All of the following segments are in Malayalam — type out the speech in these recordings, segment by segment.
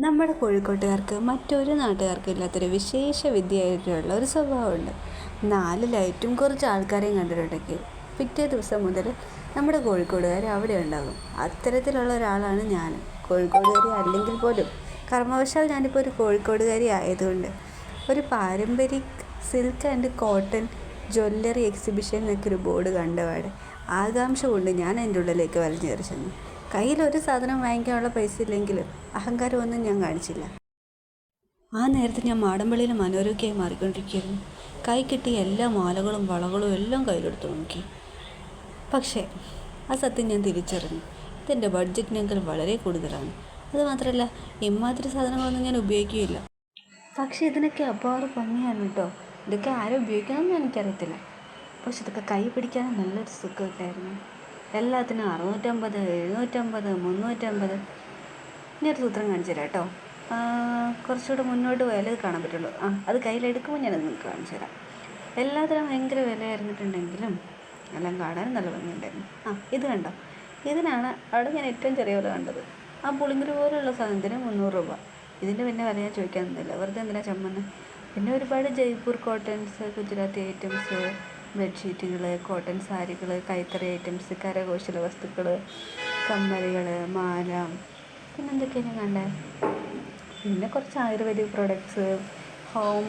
നമ്മുടെ കോഴിക്കോട്ടുകാർക്ക് മറ്റൊരു നാട്ടുകാർക്കും ഇല്ലാത്തൊരു വിശേഷ വിദ്യയായിട്ടുള്ള ഒരു സ്വഭാവമുണ്ട്. 4 ലൈറ്റും കുറച്ച് ആൾക്കാരെയും കണ്ടിട്ടുണ്ടെങ്കിൽ പിറ്റേ ദിവസം മുതൽ നമ്മുടെ കോഴിക്കോടുകാർ അവിടെ ഉണ്ടാകും. അത്തരത്തിലുള്ള ഒരാളാണ് ഞാൻ. കോഴിക്കോടുകാരി അല്ലെങ്കിൽ പോലും കർമ്മവശാൽ ഞാനിപ്പോൾ ഒരു കോഴിക്കോടുകാരി ആയതുകൊണ്ട് ഒരു പാരമ്പരിക് silk and cotton jewellery exhibition എന്നൊക്കെ ഒരു ബോർഡ് കണ്ടപാട് ആകാംക്ഷ കൊണ്ട് ഞാൻ അതിൻ്റെ ഉള്ളിലേക്ക് വലിഞ്ഞേറി ചെന്നു. കയ്യിലൊരു സാധനം വാങ്ങിക്കാനുള്ള പൈസ ഇല്ലെങ്കിലും അഹങ്കാരമൊന്നും ഞാൻ കാണിച്ചില്ല. ആ നേരത്ത് ഞാൻ മാടമ്പള്ളിയിലെ മനോരോഗ്യമായി മാറിക്കൊണ്ടിരിക്കുകയായിരുന്നു. കൈ കിട്ടിയ എല്ലാ മാലകളും വളകളും എല്ലാം കയ്യിലെടുത്ത് നോക്കി. പക്ഷേ ആ സത്യം ഞാൻ തിരിച്ചറിഞ്ഞു. ഇതെൻ്റെ ബഡ്ജറ്റിനേക്കാൾ വളരെ കൂടുതലാണ്. അതുമാത്രമല്ല, ഇമാതിരി സാധനങ്ങളൊന്നും ഞാൻ ഉപയോഗിക്കുകയില്ല. പക്ഷേ ഇതിനൊക്കെ അപാര ഭംഗിയാണ് കേട്ടോ. ഇതൊക്കെ ആരും ഉപയോഗിക്കണമെന്ന് എനിക്കറിയത്തില്ല. പക്ഷെ ഇതൊക്കെ കൈ പിടിക്കാൻ നല്ലൊരു സുഖമില്ലായിരുന്നു. എല്ലാത്തിനും 650, 750, 350. ഇനി ഒരു സൂത്രം കാണിച്ചു തരാം കേട്ടോ. കുറച്ചുകൂടെ മുന്നോട്ട് പോയാലേ അത് കാണാൻ പറ്റുള്ളൂ. അത് കയ്യിലെടുക്കുമ്പോൾ ഞാനത് നിങ്ങൾക്ക് കാണിച്ചു തരാം. എല്ലാത്തിനും ഭയങ്കര വിലയായിരുന്നിട്ടുണ്ടെങ്കിലും എല്ലാം കാണാനും നല്ല ഭംഗിയുണ്ടായിരുന്നു. ഇത് കണ്ടോ, ഇതിനാണ് അവിടെ ഞാൻ ഏറ്റവും ചെറിയ വില കണ്ടത്. ആ പുളിങ്കുരു പോലുള്ള സാധനത്തിന് 300 രൂപ. ഇതിൻ്റെ പിന്നെ വില ഞാൻ ചോദിക്കാൻ നിന്നില്ല, വെറുതെ എന്തിനാ ചമ്മന്ന്. പിന്നെ ഒരുപാട് ജയ്പൂർ കോട്ടൺസ്, ഗുജറാത്തി ഐറ്റംസ്, ബെഡ്ഷീറ്റുകൾ, കോട്ടൺ സാരികൾ, കൈത്തറി ഐറ്റംസ്, കരകൗശല വസ്തുക്കൾ, കമ്മലുകൾ, മാല, പിന്നെ എന്തൊക്കെയാണ് ഞാൻ കണ്ടത്. പിന്നെ കുറച്ച് ആയുർവേദിക് പ്രൊഡക്ട്സ്, ഹോം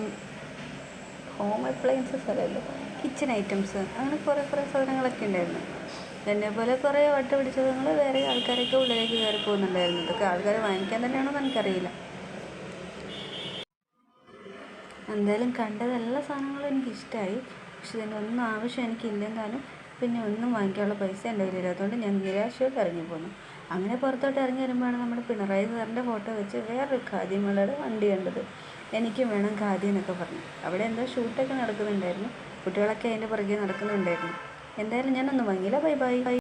അപ്ലയൻസസ് അല്ലല്ലോ, കിച്ചൺ ഐറ്റംസ്, അങ്ങനെ കുറേ സാധനങ്ങളൊക്കെ ഉണ്ടായിരുന്നു. എന്നെപ്പോലെ കുറേ വട്ട പിടിച്ചതുങ്ങൾ വേറെ ആൾക്കാരൊക്കെ ഉള്ളിലേക്ക് കയറി പോകുന്നുണ്ടായിരുന്നു. ഇതൊക്കെ ആൾക്കാർ വാങ്ങിക്കാൻ തന്നെയാണോ എന്ന് എനിക്കറിയില്ല. എന്തായാലും കണ്ടത് എല്ലാ സാധനങ്ങളും എനിക്കിഷ്ടമായി. പക്ഷെ ഇതിൻ്റെ ഒന്നും ആവശ്യം എനിക്കില്ലെന്നാലും പിന്നെ ഒന്നും വാങ്ങിക്കാനുള്ള പൈസ എൻ്റെ കയ്യിലില്ലാത്തതുകൊണ്ട് ഞാൻ നിരാശയോടെ ഇറങ്ങി പോന്നു. അങ്ങനെ പുറത്തോട്ട് ഇറങ്ങി വരുമ്പോഴാണ് നമ്മുടെ പിണറായി സാറിൻ്റെ ഫോട്ടോ വെച്ച് വേറൊരു ഖാദിമകളുടെ വണ്ടി കണ്ടത്. എനിക്കും വേണം ഖാദി എന്നൊക്കെ പറഞ്ഞു. അവിടെ എന്തോ ഷൂട്ടൊക്കെ നടക്കുന്നുണ്ടായിരുന്നു. കുട്ടികളൊക്കെ അതിൻ്റെ പുറകെ നടക്കുന്നുണ്ടായിരുന്നു. എന്തായാലും ഞാനൊന്നും വാങ്ങിയില്ല. Bye by.